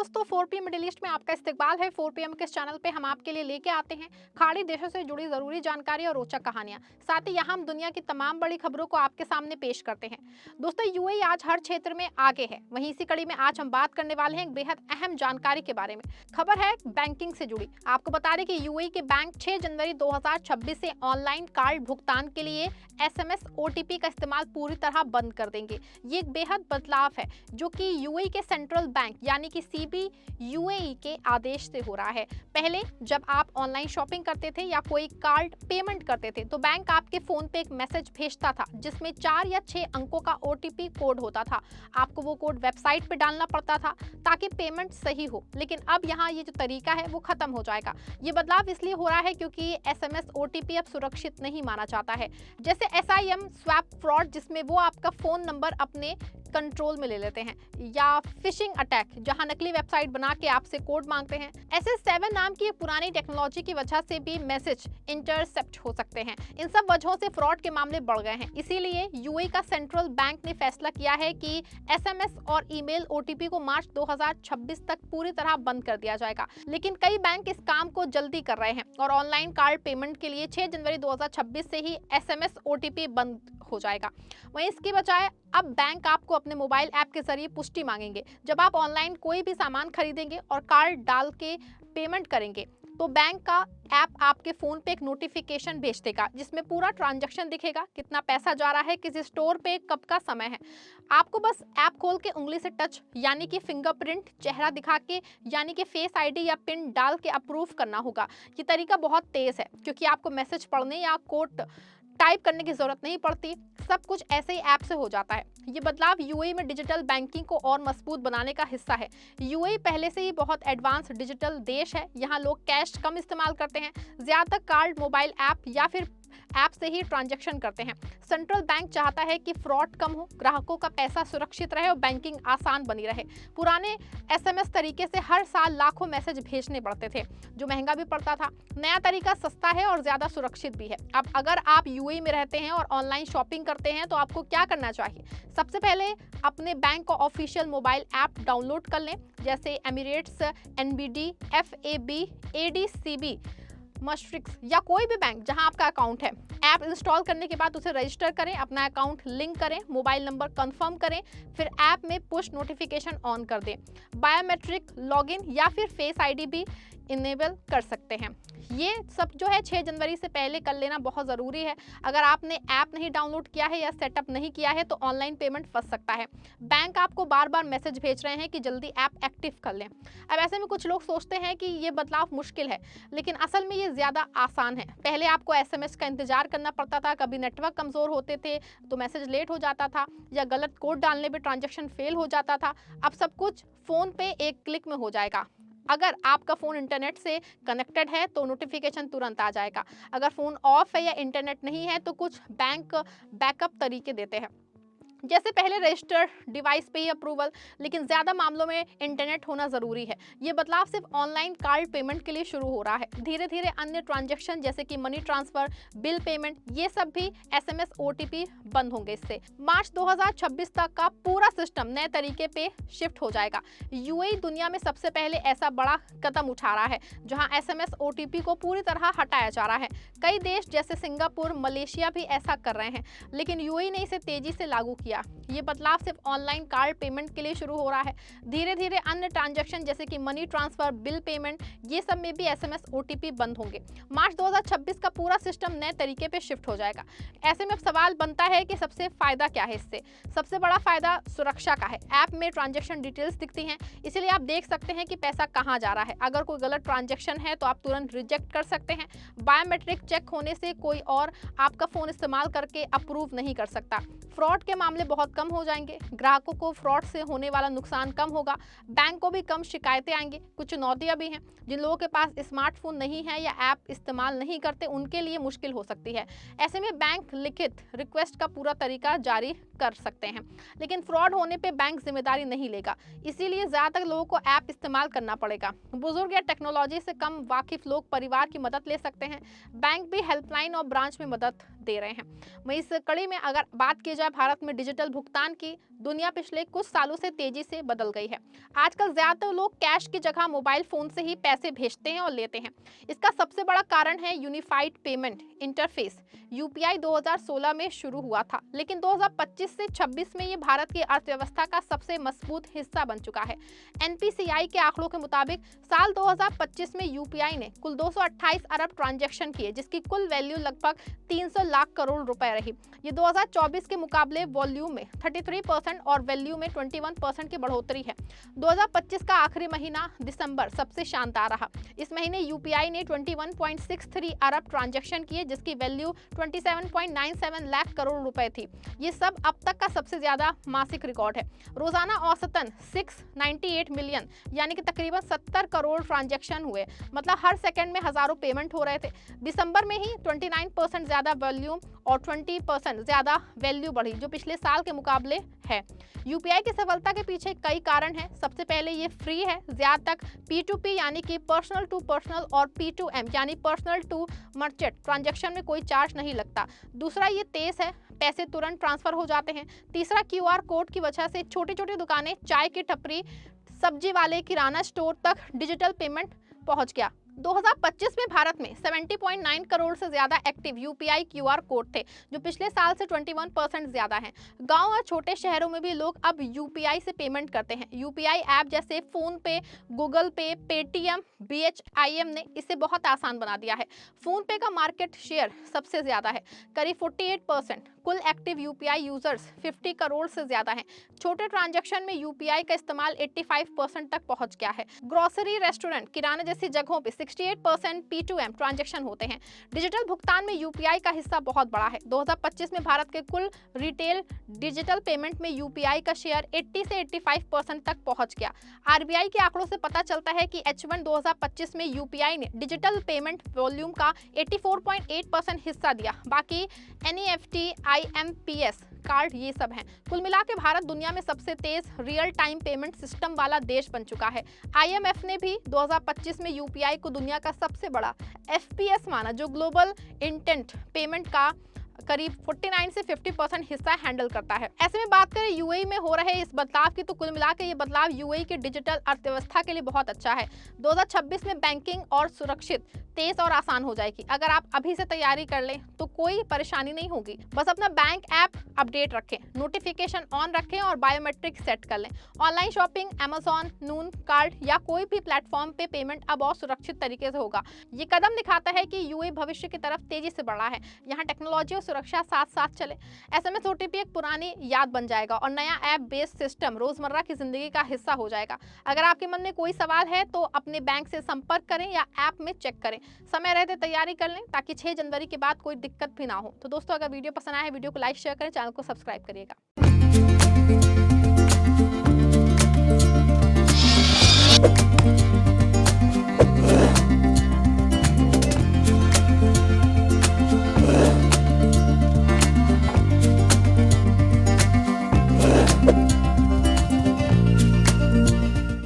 दोस्तों 4 PM middle east में आपका इस्तकबाल है। 4 PM के इस चैनल पे हम आपके लिए लेके आते हैं खाड़ी देशों से जुड़ी जरूरी जानकारी और रोचक कहानियां। साथ ही यहाँ हम दुनिया की तमाम बड़ी खबरों को आपके सामने पेश करते हैं। दोस्तों यूएई आज हर क्षेत्र में आगे है। वहीं इसी कड़ी में आज हम बात करने वाले हैं एक बेहद अहम जानकारी के बारे में। खबर है बैंकिंग से जुड़ी। आपको बता दें कि यूएई के बैंक 6 जनवरी 2026 से ऑनलाइन कार्ड भुगतान के लिए SMS OTP का इस्तेमाल पूरी तरह बंद कर देंगे। ये एक बेहद बदलाव है जो कि यूएई के सेंट्रल बैंक यानी कि CB यूएई के आदेश से हो रहा है। पहले जब आप ऑनलाइन शॉपिंग करते थे या कोई कार्ड पेमेंट करते थे तो बैंक आपके फोन पे एक मैसेज भेजता था जिसमें 4 या 6 अंकों का OTP कोड होता था। आपको वो कोड वेबसाइट पे डालना पड़ता था ताकि पेमेंट सही हो। लेकिन अब यहाँ ये जो तरीका है वो खत्म हो जाएगा। ये बदलाव इसलिए हो रहा है क्योंकि SMS OTP अब सुरक्षित नहीं माना जाता है। जैसे SIM स्वैप फ्रॉड जिसमें वो आपका फोन नंबर अपने कंट्रोल में ले लेते हैं, या फिशिंग अटैक जहां नकली वेबसाइट बना के आपसे कोड मांगते हैं। SS7 नाम की पुरानी टेक्नोलॉजी की वजह से भी मैसेज इंटरसेप्ट हो सकते हैं। इन सब वजहों से फ्रॉड के मामले बढ़ गए हैं। इसीलिए यूएई का सेंट्रल बैंक ने फैसला किया है कि SMS और ईमेल OTP को मार्च 2026 तक पूरी तरह बंद कर दिया जाएगा। लेकिन कई बैंक इस काम को जल्दी कर रहे हैं और ऑनलाइन कार्ड पेमेंट के लिए 6 जनवरी 2026 से ही SMS OTP बंद हो जाएगा। वहीं इसकी बजाय अब बैंक आपको अपने मोबाइल ऐप के जरिए पुष्टि मांगेंगे। जब आप ऑनलाइन कोई भी सामान खरीदेंगे और कार्ड डाल के पेमेंट करेंगे तो बैंक का ऐप आपके फोन पे एक नोटिफिकेशन भेज देगा जिसमें पूरा ट्रांजैक्शन दिखेगा, कितना पैसा जा रहा है, किस स्टोर पे कब का समय है। आपको बस ऐप खोल के उंगली से टच यानी कि फिंगरप्रिंट, चेहरा दिखा के यानी कि फेस ID या पिन डाल के अप्रूव करना होगा। ये तरीका बहुत तेज है क्योंकि आपको मैसेज पढ़ने या कोड टाइप करने की जरूरत नहीं पड़ती। सब कुछ ऐसे ही ऐप से हो जाता है। ये बदलाव यूएई में डिजिटल बैंकिंग को और मजबूत बनाने का हिस्सा है। यूएई पहले से ही बहुत एडवांस डिजिटल देश है। यहाँ लोग कैश कम इस्तेमाल करते हैं, ज्यादातर कार्ड, मोबाइल ऐप या फिर ऐप से ही ट्रांजैक्शन करते हैं। सेंट्रल बैंक चाहता है कि फ्रॉड कम हो, ग्राहकों का पैसा सुरक्षित रहे और बैंकिंग आसान बनी रहे। पुराने SMS तरीके से हर साल लाखों मैसेज भेजने पड़ते थे जो महंगा भी पड़ता था। नया तरीका सस्ता है और ज्यादा सुरक्षित भी है। अब अगर आप यूएई में रहते हैं और ऑनलाइन शॉपिंग करते हैं तो आपको क्या करना चाहिए? सबसे पहले अपने बैंक का ऑफिशियल मोबाइल ऐप डाउनलोड कर लें, जैसे एमिरेट्स, NBD, FAB, ADCB, मस्ट्रिक्स या कोई भी बैंक जहां आपका अकाउंट है। ऐप इंस्टॉल करने के बाद उसे रजिस्टर करें, अपना अकाउंट लिंक करें, मोबाइल नंबर कंफर्म करें, फिर ऐप में पुश नोटिफिकेशन ऑन कर दें। बायोमेट्रिक लॉगिन या फिर फेस ID भी इनेबल कर सकते हैं। ये सब जो है 6 जनवरी से पहले कर लेना बहुत ज़रूरी है। अगर आपने ऐप नहीं डाउनलोड किया है या सेटअप नहीं किया है तो ऑनलाइन पेमेंट फंस सकता है। बैंक आपको बार बार मैसेज भेज रहे हैं कि जल्दी ऐप एक्टिव कर लें। अब ऐसे में कुछ लोग सोचते हैं कि ये बदलाव मुश्किल है, लेकिन असल में ये ज़्यादा आसान है। पहले आपको SMS का इंतजार करना पड़ता था, कभी नेटवर्क कमज़ोर होते थे तो मैसेज लेट हो जाता था या गलत कोड डालने पर ट्रांजेक्शन फेल हो जाता था। अब सब कुछ फ़ोन पे एक क्लिक में हो जाएगा। अगर आपका फ़ोन इंटरनेट से कनेक्टेड है तो नोटिफिकेशन तुरंत आ जाएगा। अगर फ़ोन ऑफ है या इंटरनेट नहीं है तो कुछ बैंक बैकअप तरीके देते हैं, जैसे पहले रजिस्टर्ड डिवाइस पे ही अप्रूवल, लेकिन ज़्यादा मामलों में इंटरनेट होना ज़रूरी है। ये बदलाव सिर्फ ऑनलाइन कार्ड पेमेंट के लिए शुरू हो रहा है। धीरे धीरे अन्य ट्रांजैक्शन जैसे कि मनी ट्रांसफ़र, बिल पेमेंट, ये सब भी SMS OTP बंद होंगे। इससे मार्च 2026 तक का पूरा सिस्टम नए तरीके पे शिफ्ट हो जाएगा। यूएई दुनिया में सबसे पहले ऐसा बड़ा कदम उठा रहा है जहाँ SMS OTP को पूरी तरह हटाया जा रहा है। कई देश जैसे सिंगापुर, मलेशिया भी ऐसा कर रहे हैं, लेकिन यूएई ने इसे तेजी से लागू किया। ये बदलाव सिर्फ ऑनलाइन कार्ड पेमेंट के लिए शुरू हो रहा है। धीरे धीरे अन्य ट्रांजैक्शन जैसे कि मनी ट्रांसफर, बिल पेमेंट, ये सब में भी SMS OTP बंद होंगे। मार्च 2026 का पूरा सिस्टम नए तरीके पे शिफ्ट हो जाएगा। ऐसे में अब सवाल बनता है कि सबसे फायदा क्या है इससे? सबसे बड़ा फायदा सुरक्षा का है। ऐप में ट्रांजैक्शन डिटेल्स दिखती हैं, इसीलिए आप देख सकते हैं कि पैसा कहाँ जा रहा है। अगर कोई गलत ट्रांजैक्शन है तो आप तुरंत रिजेक्ट कर सकते हैं। बायोमेट्रिक चेक होने से कोई और आपका फ़ोन इस्तेमाल करके अप्रूव नहीं कर सकता। फ्रॉड के मामले बहुत कम हो जाएंगे, ग्राहकों को फ्रॉड से होने वाला नुकसान कम होगा, बैंक को भी कम शिकायतें आएंगी। कुछ चुनौतियां भी हैं, जिन लोगों के पास स्मार्टफोन नहीं है या ऐप इस्तेमाल नहीं करते उनके लिए मुश्किल हो सकती है। ऐसे में बैंक लिखित रिक्वेस्ट का पूरा तरीका जारी कर सकते हैं, लेकिन फ्रॉड होने पे बैंक जिम्मेदारी नहीं लेगा। इसीलिए ज़्यादातर लोगों को ऐप इस्तेमाल करना पड़ेगा। बुजुर्ग या टेक्नोलॉजी से कम वाकिफ लोग परिवार की मदद ले सकते हैं। बैंक भी हेल्पलाइन और ब्रांच में मदद दे रहे हैं। वहीं इस कड़ी में अगर बात की जाए भारत में डिजिटल भुगतान की, दुनिया पिछले कुछ सालों से तेजी से बदल गई है। आजकल ज्यादातर लोग कैश की जगह मोबाइल फोन से ही पैसे भेजते हैं और लेते हैं। इसका सबसे बड़ा कारण है यूनिफाइड पेमेंट इंटरफेस। यूपीआई 2016 में शुरू हुआ था, लेकिन 2025 से 26 में ये भारत की अर्थव्यवस्था का सबसे मजबूत हिस्सा बन चुका है। एनपीसीआई के आंकड़ों के मुताबिक साल 2025 में यूपीआई ने कुल 228 अरब ट्रांजैक्शन किए, जिसकी कुल वैल्यू लगभग 300 लाख करोड़ रुपए रही। ये 2024 के मुकाबले वॉल्यूम में 33% और वैल्यू में 21% की बढ़ोतरी है। 2025 का आखिरी महीना दिसंबर सबसे शानदार रहा। इस महीने यूपीआई ने 21.63 अरब ट्रांजैक्शन किए, जिसकी वैल्यू 27.97 लाख करोड़ रुपए थी। ये सब अब तक का सबसे ज्यादा मासिक रिकॉर्ड है। रोजाना औसतन 698 मिलियन यानी कि तकरीबन 70 करोड़ ट्रांजैक्शन हुए, मतलब हर सेकंड में हजारों पेमेंट हो रहे थे। दिसंबर में ही 29% ज्यादा वॉल्यूम और 20% ज्यादा वैल्यू बढ़ी, जो पिछले साल के मुकाबले है। यूपीआई की सफलता के पीछे कई कारण हैं। सबसे पहले ये फ्री है, ज्यादा तक P2P यानी कि पर्सनल टू पर्सनल और P2M यानी पर्सनल टू मर्चेंट ट्रांजैक्शन में कोई चार्ज नहीं लगता। दूसरा ये तेज है, पैसे तुरंत ट्रांसफर हो जाते हैं। तीसरा QR कोड की वजह से छोटी छोटी दुकानें, चाय की टपरी, सब्जी वाले, किराना स्टोर तक डिजिटल पेमेंट पहुंच गया। 2025 में भारत में 70.9 करोड़ से ज्यादा एक्टिव यूपीआई क्यूआर कोड थे, जो पिछले साल से 21% ज्यादा हैं। गांव और छोटे शहरों में भी लोग अब यूपीआई से पेमेंट करते हैं। यूपीआई ऐप जैसे फोन पे, गूगल पे, पेटीएम, BHIM ने इसे बहुत आसान बना दिया है। फोन पे का मार्केट शेयर सबसे ज्यादा है, करीब 48%। कुल एक्टिव यूपीआई यूजर्स 50 करोड़ से ज्यादा हैं। छोटे ट्रांजैक्शन में यूपीआई का इस्तेमाल 85% तक पहुंच गया है। ग्रोसरी, रेस्टोरेंट, किराने जैसी जगहों पे 68% P2M ट्रांजैक्शन होते हैं। डिजिटल भुगतान में यूपीआई का हिस्सा बहुत बड़ा है। 2025 में भारत के कुल रिटेल डिजिटल पेमेंट में यूपीआई का शेयर 80 से 85% तक पहुंच गया। आरबीआई के आंकड़ों से पता चलता है कि H1 2025 में यूपीआई ने डिजिटल पेमेंट वॉल्यूम का 84.8% हिस्सा दिया। बाकी NEFT, IMPS कार्ड ये सब हैं। कुल मिला के भारत दुनिया में सबसे तेज रियल टाइम पेमेंट सिस्टम वाला देश बन चुका है। IMF ने भी 2025 में यूपीआई को दुनिया का सबसे बड़ा FPS माना, जो ग्लोबल इंटेंट पेमेंट का करीब 49 से 50% हिस्सा हैंडल करता है। ऐसे में बात करें यूएई में हो रहे इस बदलाव की, तो कुल मिलाकर ये बदलाव यूएई के डिजिटल अर्थव्यवस्था के लिए बहुत अच्छा है। 2026 में बैंकिंग और सुरक्षित, तेज और आसान हो जाएगी। अगर आप अभी से तैयारी कर लें तो कोई परेशानी नहीं होगी। बस अपना बैंक ऐप अपडेट रखें, नोटिफिकेशन ऑन रखें और बायोमेट्रिक सेट कर लें। ऑनलाइन शॉपिंग, Amazon, नून कार्ड या कोई भी प्लेटफॉर्म पे पेमेंट अब और सुरक्षित तरीके से होगा। ये कदम दिखाता है कि यूएई भविष्य की तरफ तेजी से बढ़ा है। यहाँ टेक्नोलॉजी और सुरक्षा साथ साथ चले। SMS OTP एक पुरानी याद बन जाएगा और नया ऐप बेस्ड सिस्टम रोजमर्रा की जिंदगी का हिस्सा हो जाएगा। अगर आपके मन में कोई सवाल है तो अपने बैंक से संपर्क करें या ऐप में चेक करें। समय रहते तैयारी कर लें ताकि 6 जनवरी के बाद कोई दिक्कत भी ना हो। तो दोस्तों, अगर वीडियो पसंद आए, वीडियो को लाइक शेयर करें, चैनल को सब्सक्राइब करिएगा।